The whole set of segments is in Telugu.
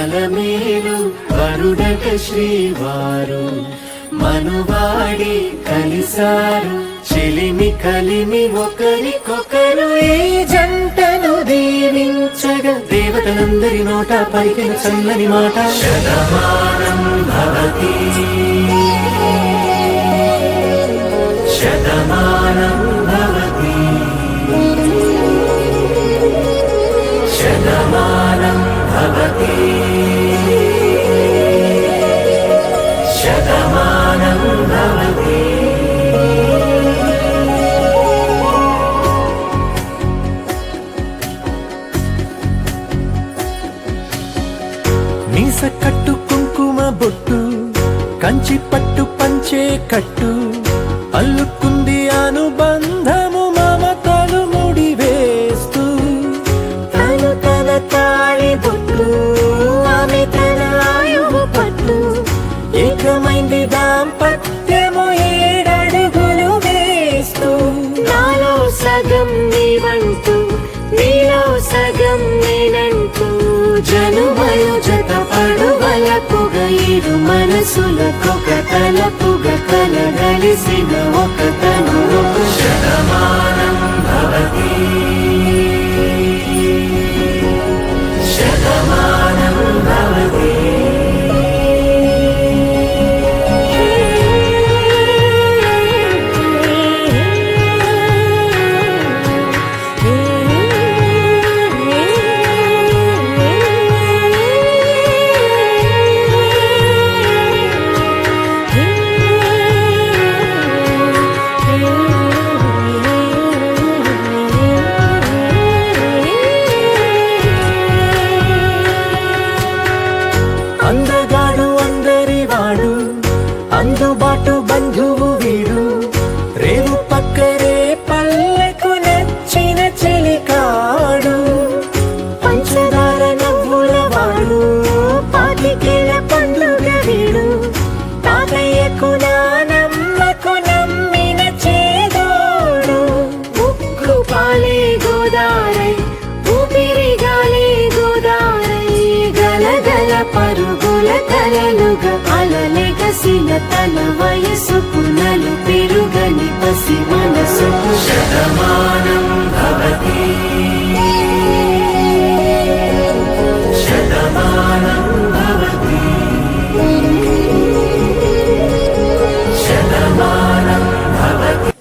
అలమేలు వరుడట శ్రీవారు మనువాడి కలిసారు చెలిమి కలిమి ఒకరికొకరు ఈ జంటను దీవించగా దేవతలందరి నోట పలికిన చల్లని మాట శతమానం భవతి శతమానం భవతి శతమానం భవతి శతమానం భవతి. మీస కట్టు కుంకుమ బొట్టు కంచి పట్టు పంచే కట్టు అల్లుకుంది అనుబంధము మమతలు ముడి వేస్తూ తను తన తాళి బొట్టు ఆమె తన ఆయువు పట్టు ఏకమైంది దాంపత్యము 7 అడుగులు వేస్తూ నాలో సగం నీవంటూ నీలో సగం నేనంటూ జనుమలు జత పడువలపుగ ఇరు మనసులకొక తలపుగ కలగలిసిన ఒక తను శతమానం భవతి శతమానం భవతి. అందగాడు అందరి వాడు అందుబాటు బంధువు వీడు రేవు పక్కరే పల్లెకు నచ్చిన చెలికాడు పంచదార నవ్వుల వాడు పాతికేల పండుగ వీడు తాతయ్యకు నానమ్మకు నమ్మిన చేదోడు ముక్కు పాలే గోదారై ఊపిరిగాలే గోదారై గలగల పరుగుల కలలుగా అలలెగసిన తన వయసుకు నలు పెరుగని పసి మనసు శతమానం భవతి శతమానం భవతి శతమానం భవతి.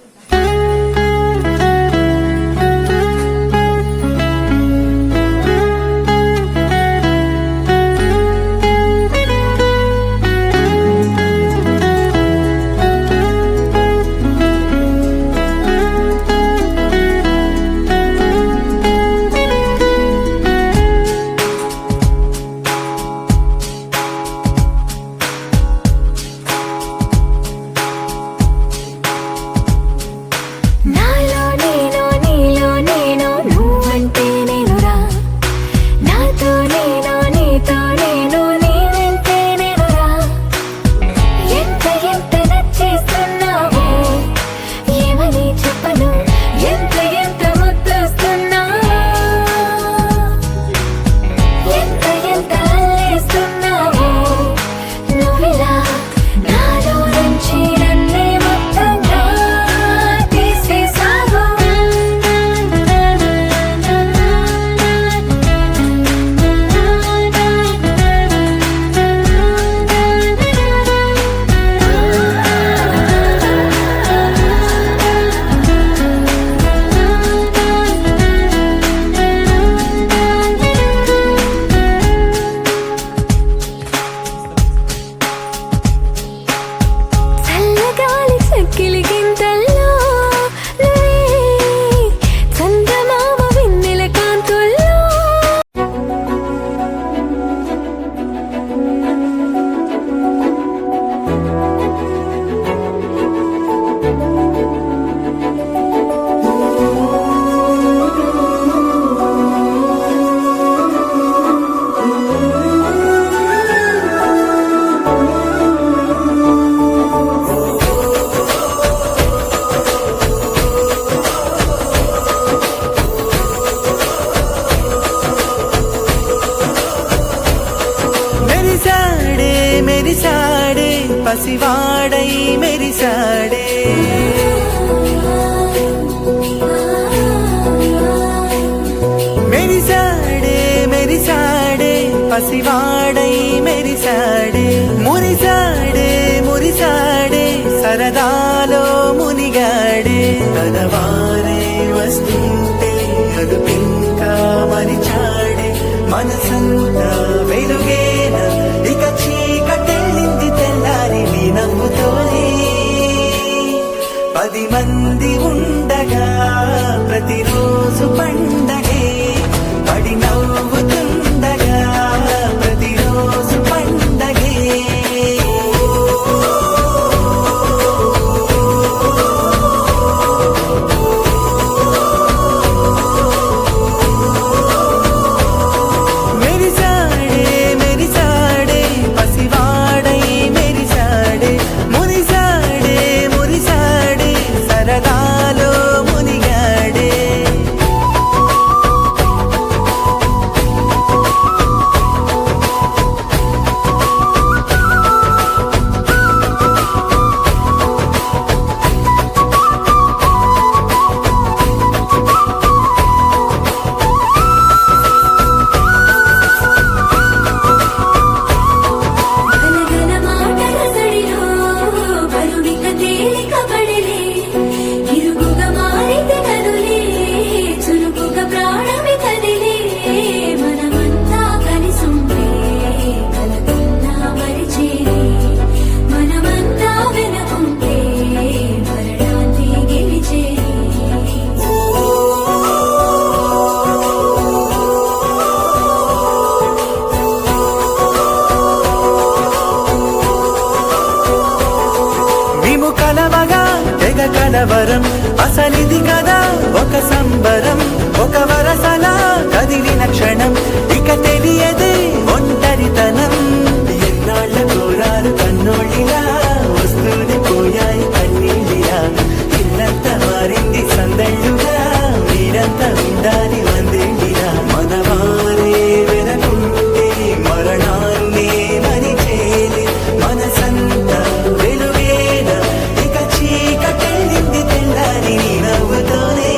పసివాడై మెరిసాడే. మెరిసాడే మెరిసాడే పసివాడై మెరిసాడే. మురిసాడే మురిసాడే సరదాలో మునిగాడే. తన వారే వస్తుంటే అదుపింకా మరిచాడే. మనసంతా వెలుగేన ఇక చీకటెళ్ళింది తెల్లారి నీ నవ్వుతోనే. 10 మంది ఉండగా ప్రతిరోజు పండగే. పడి నవ్వుతుండగా ప్రతిరోజు పండగే. మెరిసాడే మెరిసాడే పసివాడై మెరిసాడే. మురిసాడే మురిసాడే సరదాలో మునిగాడే. గలగల మాటల సడిలో బరువిక తేలిక పడిలే. ఇరుకుగా మారితే కదులే చురుకుగా ప్రాణమి కదిలే. మనమంతా కలిసుంటే కలకన్నా మరిచేరే. మనమంతా వెనకుంటే మరణాన్ని గెలిచేరే. మేము కలవగా తెగ కలవరం. అసలిది కదా ఒక సంబరం. ఒక వరసలా కదిలిన క్షణం ఇక తెలియదే ఒంటరితనం. ఎన్నాళ్ళ కోరాలు కన్నోళ్ళిలా వస్తూనే పోయాయి కన్నీళ్ళిలా. ఇల్లంతా మారింది సందళ్ళుగా మీరంతా ఉండాలి వందేళ్ళిలా. మనవారే వెనకుంటే మరణాన్నే మరిచేలి. మనసంతా వెలుగేన ఇక చీకటెళ్ళింది తెల్లారి నీ నవ్వుతోనే.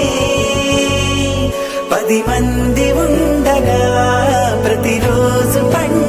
10 మంది ఉండగా ప్రతిరోజు పండుగ.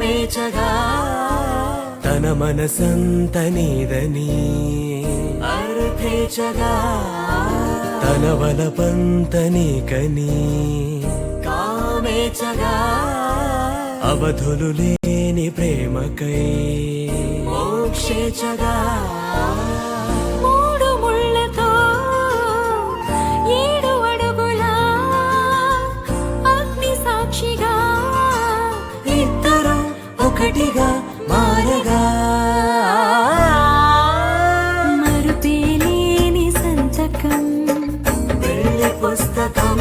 కామేచగా తన మనసంత నీదని అర్థేచగా తన వలపంత నీకని కామేచగా అవధులు లేని ప్రేమకై మోక్షేచగా మూడు ముళ్ళతో 7 అడుగుల అగ్ని సాక్షిగా ఇద్దరు ఒకటిగా మారగా మరుపేలేని సంతకం పెళ్లి పుస్తకం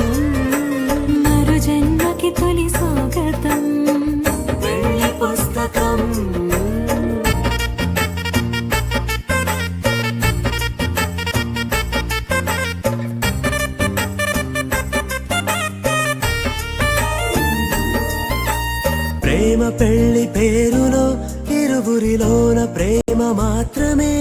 మరు జన్మకి తొలి స్వాగతం పెళ్లి పుస్తకం ప్రేమ పెళ్లి పేరులో ఇరువురిలోన ప్రేమ మాత్రమే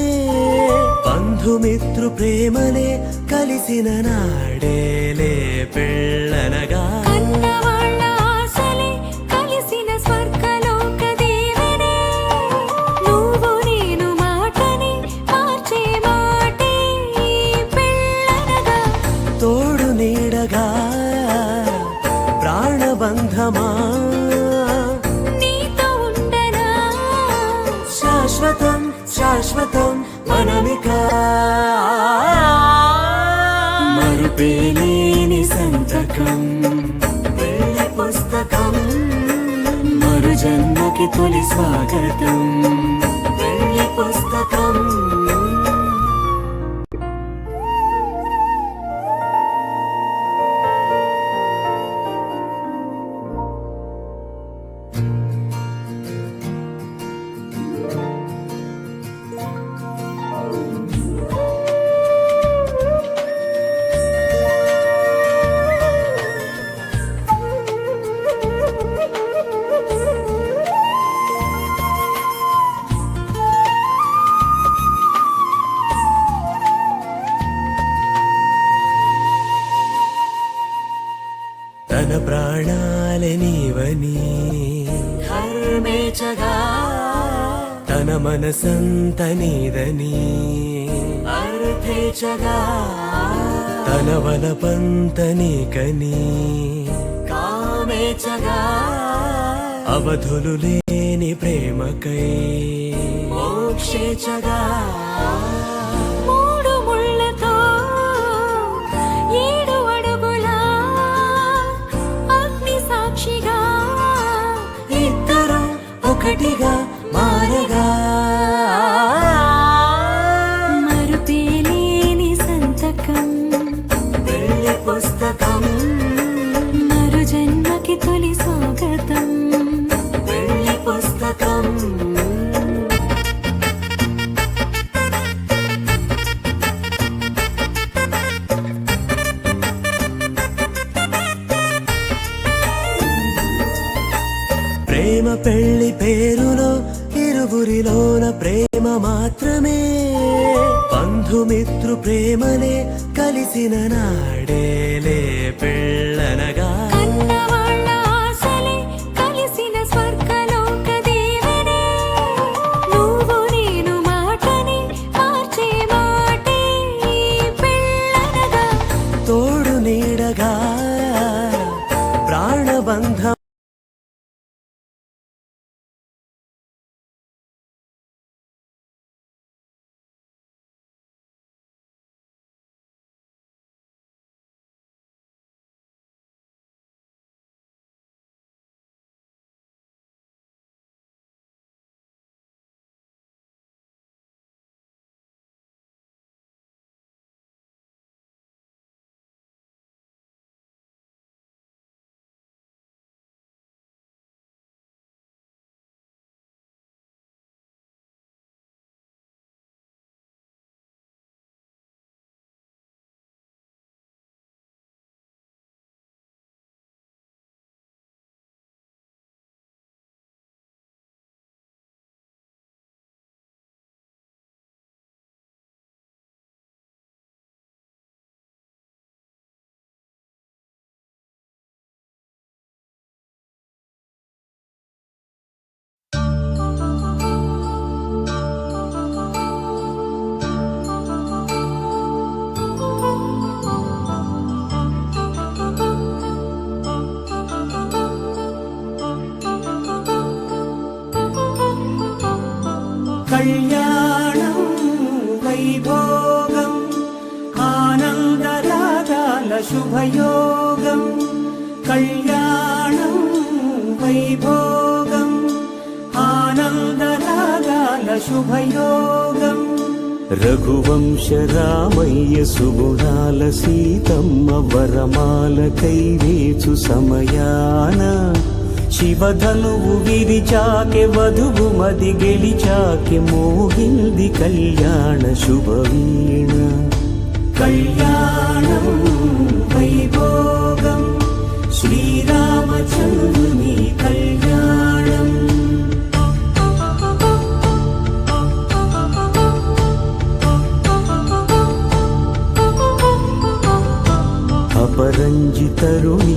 బంధుమిత్రు ప్రేమనే కలిసిన నాడేలే పెళ్ళనగా కన్నవాళ్ళ ఆశలే కలిసిన స్వర్గలోక దీవెనే నువ్వు నేను మాటని మార్చే మాటే ఈ పెళ్ళనగా తోడు నీడగా ప్రాణబంధమా నీతో ఉండనా శాశ్వతం శాశ్వతం మనమిక మరుపేలేని సంతకం పెళ్లి పుస్తకం మరు జన్మకి తొలి స్వాగతం పెళ్లి పుస్తకం తన ప్రాణాలే నీవని ధర్మేచగా తన మనసంత నీదని అర్థేచగా తన వలపంత నీకని కామేచగా అవధులు లేని ప్రేమకై మోక్షేచగా మూడు ముళ్ళతో 7 అడుగుల అగ్ని సాక్షిగా ఇద్దరు ఒకటిగా మారగా మరుపేలేని సంతకం పెళ్లి పుస్తకం మరు జన్మకి తొలి స్వాగతం పెళ్లి పుస్తకం ప్రేమ పెళ్లి పేరులో ఇరువురిలోన ప్రేమ మాత్రమే బంధుమిత్రు ప్రేమనే కలిసిన నాడేలే పెళ్ళనగా కన్నవాళ్ళ ఆశలే కలిసిన స్వర్గలోక దీవెనే నువ్వు నేను మాటని మార్చే మాటే ఈ పెళ్ళనగా తోడు నీడగా ప్రాణబంధం కళ్యాణం వైభోగం ఆనందరాగాల శుభయోగం కళ్యాణం వైభోగం ఆనందరాగాల శుభయోగం రఘువంశ రామయ్య సుగుణాల సీతమ్మ వరమాల కైవేచు సమయాన శివధనువు విరిచాకె వధువు మది గెలిచాకె మోగింది కళ్యాణ శుభవీణ కళ్యాణం వైభోగం శ్రీరామచంద్రుని కళ్యాణం అపరంజితరుణి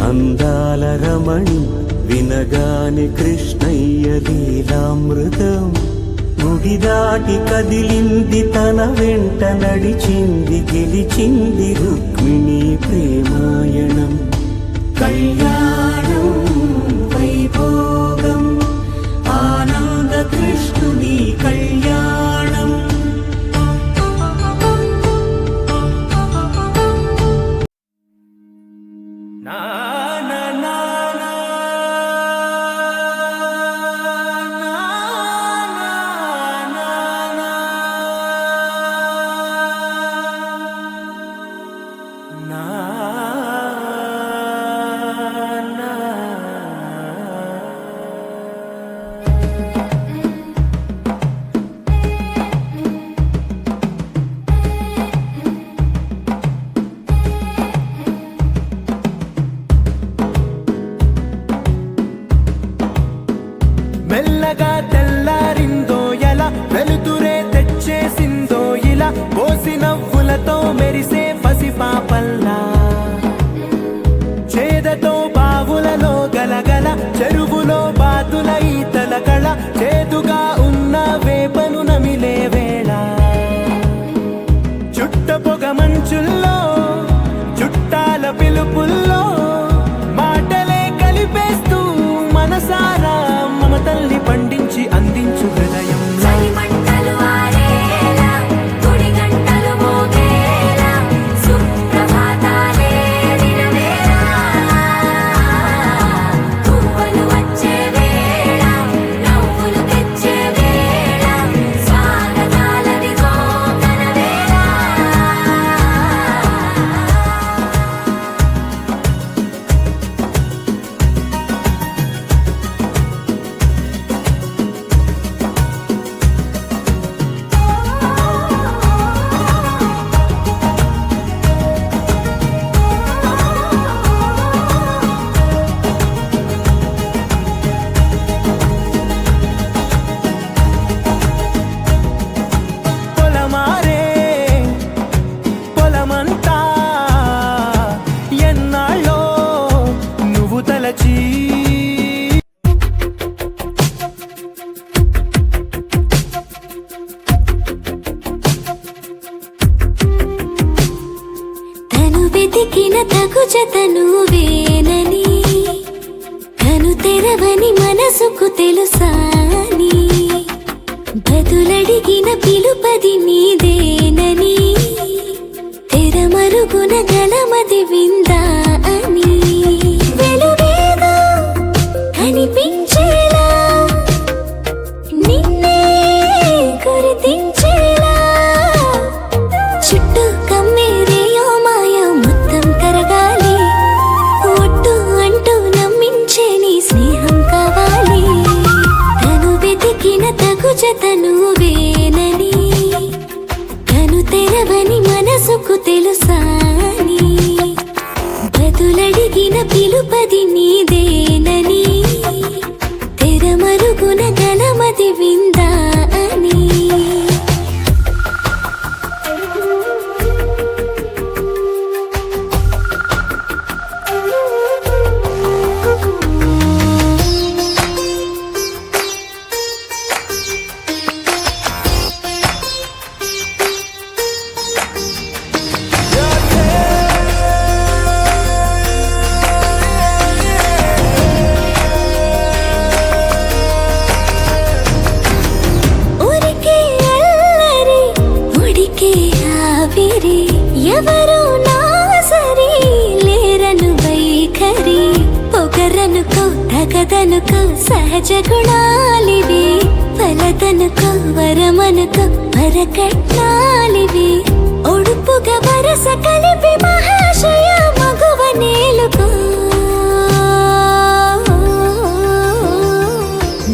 అందాల రమణి వినగాని కృష్ణయ్య లీలామృతం గుడి దాటి కదిలింది తన వెంట నడిచింది గెలిచింది రుక్మిణి ప్రేమాయణం కళ్యాణం వైభోగం ఆనంద కృష్ణుని కళ్యాణం నా నా నా నా మెల్లగా తెల్లారిందో ఎలా వెలుతురే తెచ్చేసిందో ఇలా పోసి నవ్వులతో మెరిసే పసిపాపల్లా చేదతో బావులలో గలగల చెరువులో బాతుల ఈతల కళ చేదుగా ఉన్న వేపను నమిలే వేళ చుట్ట పొగ మంచుల్లో చుట్టాల పిలుపుల్లో మాటలే కలిపేస్తూ మనసారా మమతల్ని పండించి అందించు హృదయం చలిమంటలు ఆరేలా గుడి గంటలు మోగేలా సుప్రభాతాలే దినవేళ పువ్వులు వచ్చే వేళ నవ్వులు తెచ్చే వేళ స్వాగతాలదిగో కనవేళ పొలమారే పొలమంతా ఎన్నాళ్ళో నువ్వు తలచి తను వెతికిన తగు జత నువ్వేనని కను తెరవని మనసుకు తెలుసాని బదులడిగిన పిలుపది నీదేనని తెరమరుగున గలమది విందా అని వెలుగేదో కనిపించేలా నిన్నే గుర్తించేలా చుట్టూ కమ్మేరేయో మాయ మొత్తం కరగాలి ఒట్టు అంటూ నమ్మించే నీ స్నేహం కావాలి తను వెతికిన తగు జత నువ్వేనని కను తెరవని మనసుకు తెలుసాని బదులడిగిన పిలుపది నీదేనని తెరమరుగున గలమది విందా అని తగదనుకో సహజ గుణాలివి ఫలదనుకో వరమనుకో వరకట్నాలివి ఒడుపుగా వరస కలిపి మహాశయ మగువ నేలుకో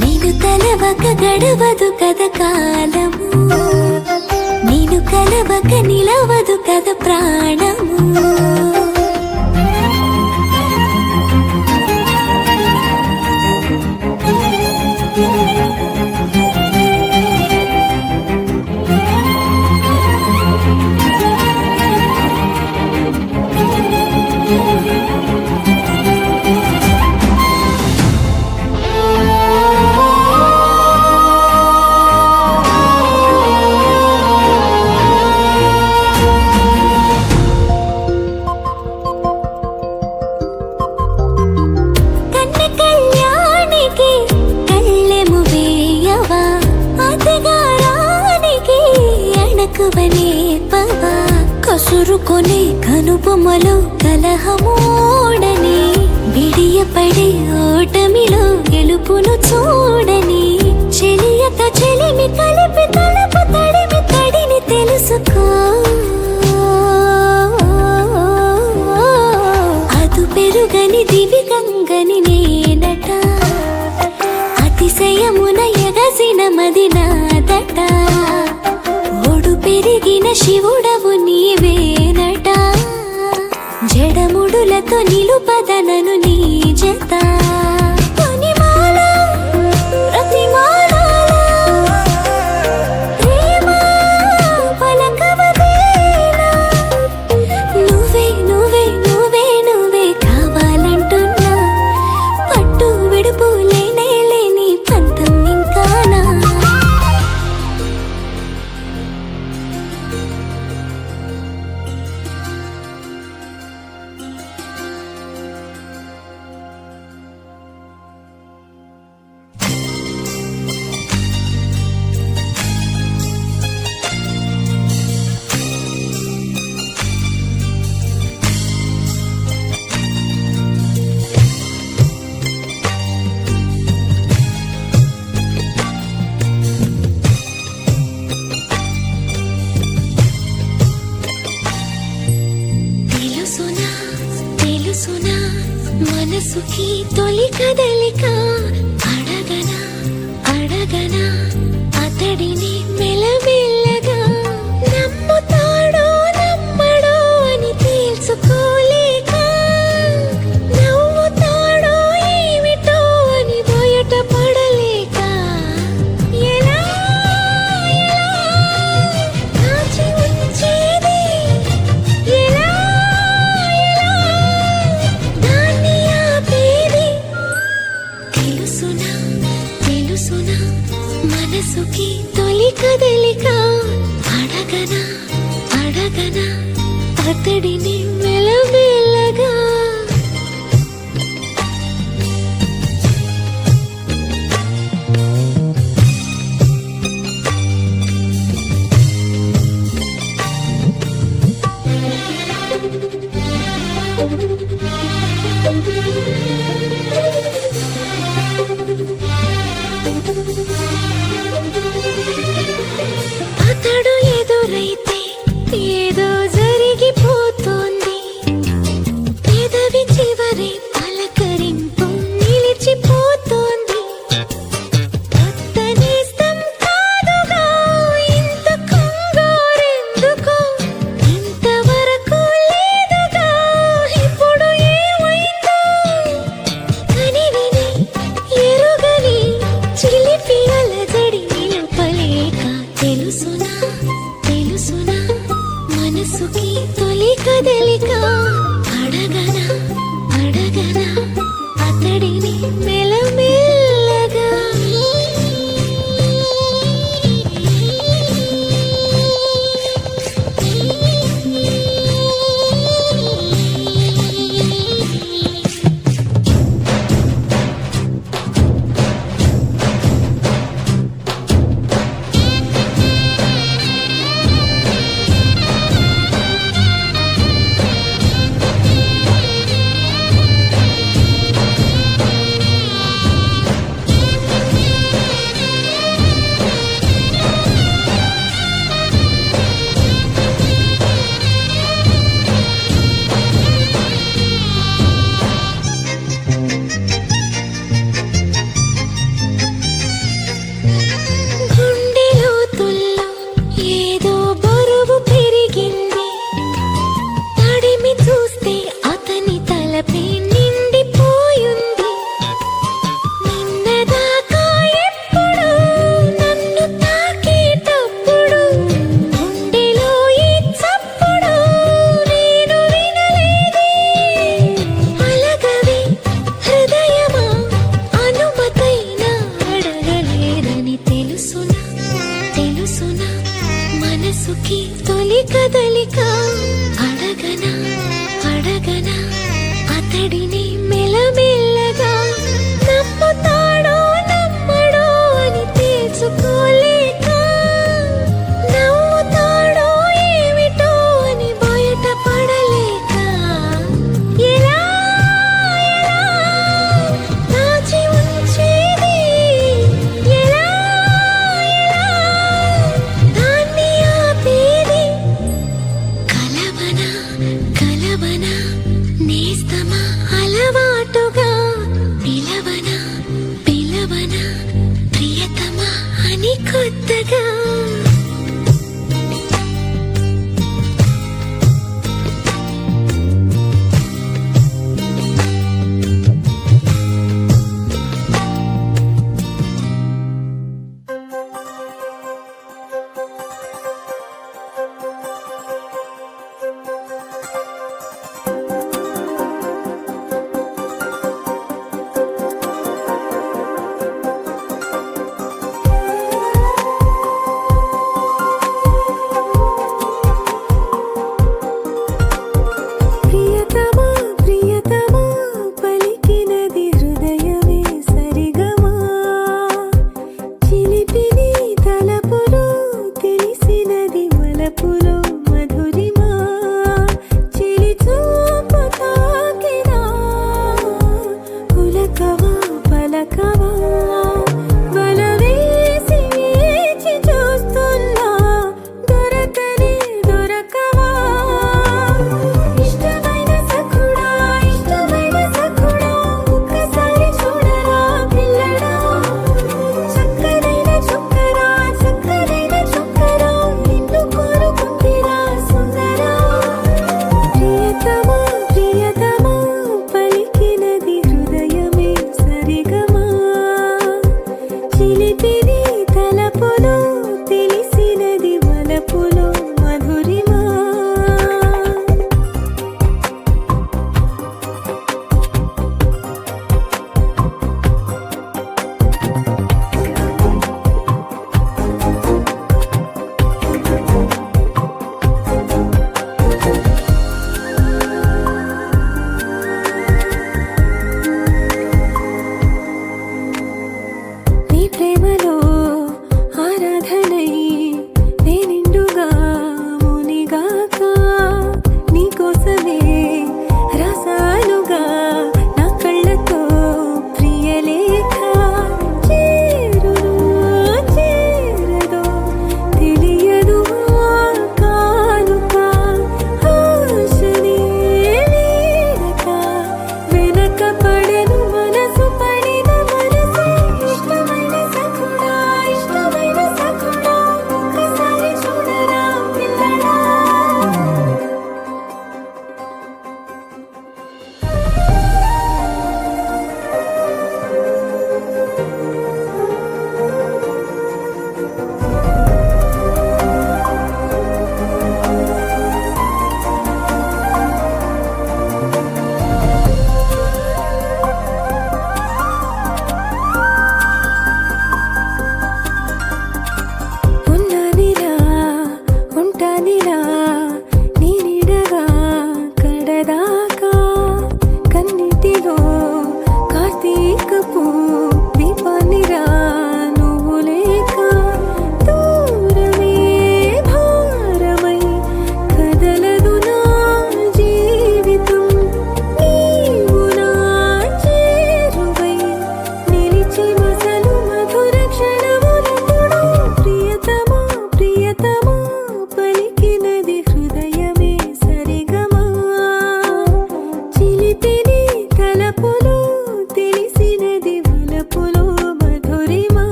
నేను తలవక గడవదు కథ కాలము నేను కలవక నిలవదు కథ ప్రాణము కసురుకొనే కనుబొమ్మలో కలహమోడని బిడియపడే ఓటమిలో గెలుపును చూడని చెలియత చెలిమి కలిపి తలపు తడిమి తడిని తెలుసుకో అదు పెరుగని దివి గంగని నేనట అతిశయమున ఎగసిన మది నాదట పెరిగిన శివుడవు నీవేనట జడముడులతో నిలుపదనను నీ జత నువ్వే నువ్వే నువ్వే నువ్వే కావాలంటున్నా పట్టు విడుపు లేనే లేని పంతం ఇంకానా మనసుకి తొలి కదలిక అడగనా అడగనా అతడిని మెల్లమెల్లగా నమ్ముతాడో నమ్మడో అని తెలుసుకోలేక నవ్వుతాడో ఏమిటో అని బయట పడలేక ఎలా కాచి ఉంచేది ఎలా మనసుకి తొలి కదలిక అడగనా అడగనా అతడిని మెల్లమెల్లగా అతడు ఎదురైతే ఏదో జరిగిపోతోంది మనసుకి తొలి కదలిక అడగనా అడగనా అతడిని మెల్లమెల్లగా నమ్ముతాడో నమ్మడో అని తెలుసుకోలేక నవ్వుతాడో ఏమిటో అని బయటపడలేక ఎలా ఎలా దాచి ఉంచేది ఎలా ఎలా దాన్ని ఆపేది కలవనా కలవనా నేస్తమా అలవాటుగా పిలవనా పిలవనా ప్రియతమా అని కొత్తగా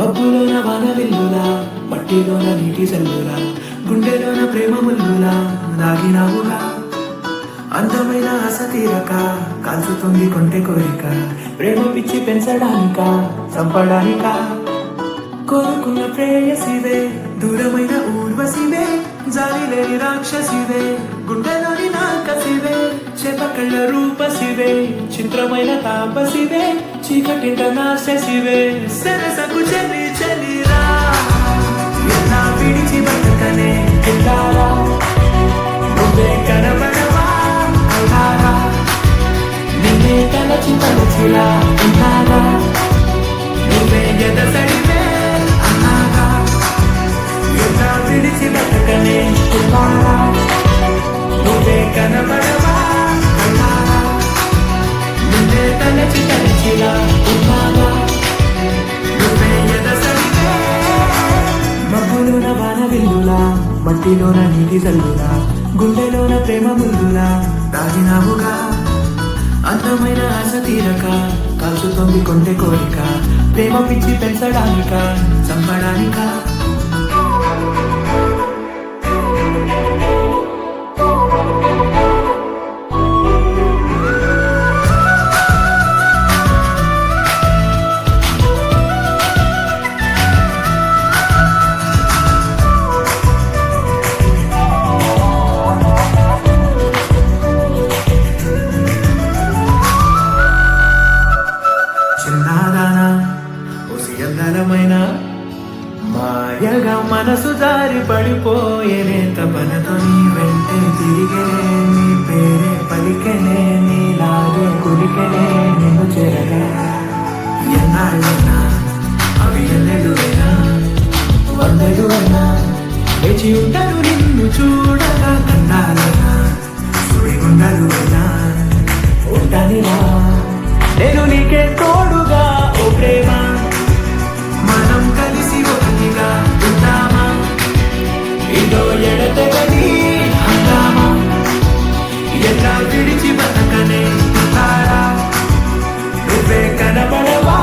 మబ్బులోన వాన వెల్లులా, మట్టిలోన నీటి జల్లులా, గుండెలోన ప్రేమ ముల్లులా దాగినావుగా. అందమైన ఆశ తీరక కాల్చుతుంది కొంటె కోరిక, ప్రేమ పిచ్చి పెంచడానిక చంపడానిక. కోరుకున్న ప్రేయసివే, దూరమైన ఊర్వశివే, జాలి లేని రాక్షసివే, గుండెలోని నాకసివే, చేపకళ్ళ రూపసివే, చిత్రమైన తాపసివే, చీకటింట నాశసివే. సరసకు చలి చలిరా, ఎలా విడిచి బతకనే పిల్లారా, నువ్వే కనబడవా అలారా, నిన్నే తలచి తలచిలా ఉన్నారా, నువ్వే ఎదసడివే అన్నారా, ఎలా విడిచి బతకనే పిల్లారా, నువ్వే కనబడవా అలారా, నిన్నే తలచి తలచిలా ఉన్నారా, నువ్వే ఎదసడివే. మబ్బులోన వాన విల్లులా, మట్టిలోన నీటి జల్లులా, గుండెలోన ప్రేమ ముల్లులా దాగినావుగా. అందమైన ఆశ తీరక కాల్చుతోంది కొంటె కోరిక, ప్రేమ పిచ్చి పెంచడానిక చంపడానిక. చిన్నదానా ఉసియందరమైన మాయగా మనసు జారి పడిపోయేనే, తపనతో నీ వెంటే తిరిగే, నీ పేరే పలికెనే, నీలాగే కులికెనే నిన్ను చేరగా. ఎన్నాళ్ళైనా అవి ఎన్నెలువైనా వందలువైనా వేచి ఉంటారు నిన్ను చూడగా. కన్నాలైనా సుడిగుండలువైనా ఉంటానిలా, నేను నీకే తోడుగా ఓ ప్రేమ, మనం కలిసి ఒకటిగా ఉంటామా, ఇదో ఎడతెగని హంగామా, ఎలా విడిచి బతకనే తారా, నువ్వే కనబడవా.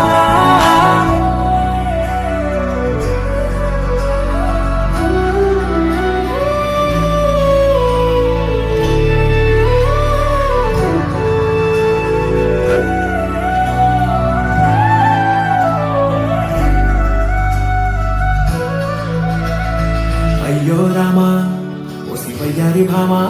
అయ్యో రామా ఓ శివయ్యారి భామా,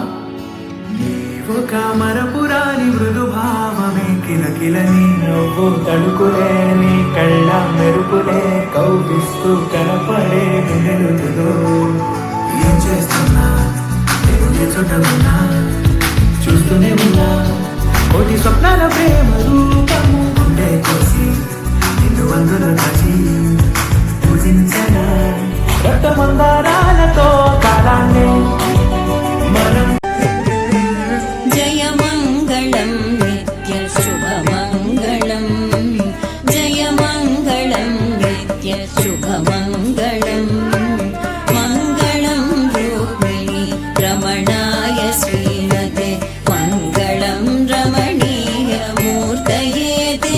నీవొక మరపురాని మృదు భావమే, కిలకిలని నవ్వు తడుకులే, నీ కళ్ళ మెరుపులే కౌగిస్తూ కనపడే వెలుగులో. ఏం చేస్తున్నా నేను ఏ చోట ఉన్నా, చూస్తూనే ఉన్నా కోటి స్వప్నాల ప్రేమ రూపము, గుండె కోసి నిన్ను అందులో దాచి పూజించనా, రక్తమందారాలతో కాలాన్ని మనం. జయ మంగళం నిత్య శుభమంగళం, జయ మంగళం నిత్య శుభమంగళం, మంగళం రూపిణి రమణాయ శ్రీమతే, మంగళం రమణీయ మూర్తయే తే,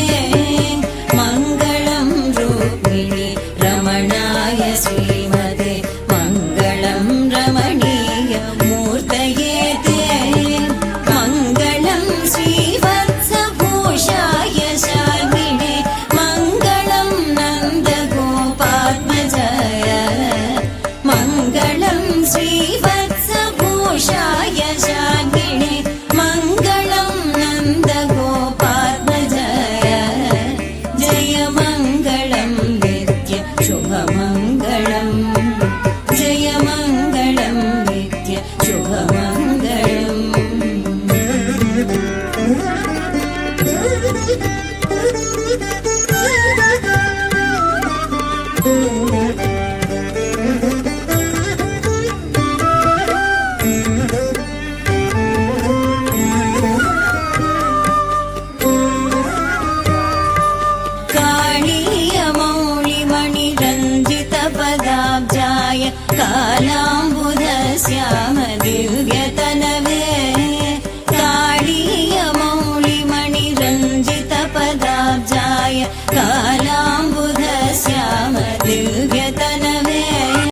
మంగళం రూపిణి రమణాయ శ్రీమతే, మంగళం రమణీయ మూర్తయే తే, మంగళం శ్రీవత్సభూషాయ శార్విణే, మంగళం నందగోపాత్మజాయ, మంగళం శ్రీవత్సభూషాయ శార్విణే, మంగళం నందగోపాత్మజాయ, జయ మంగళం నిత్య శుభమంగళం, జయ మంగళం నిత్య శుభమంగళం. कालीयमौलिमणिरञ्जितपदाब्जाय कालाम्बुधश्याम दिव्यतनवे, कालीयमौलिमणिरञ्जितपदाब्जाय काला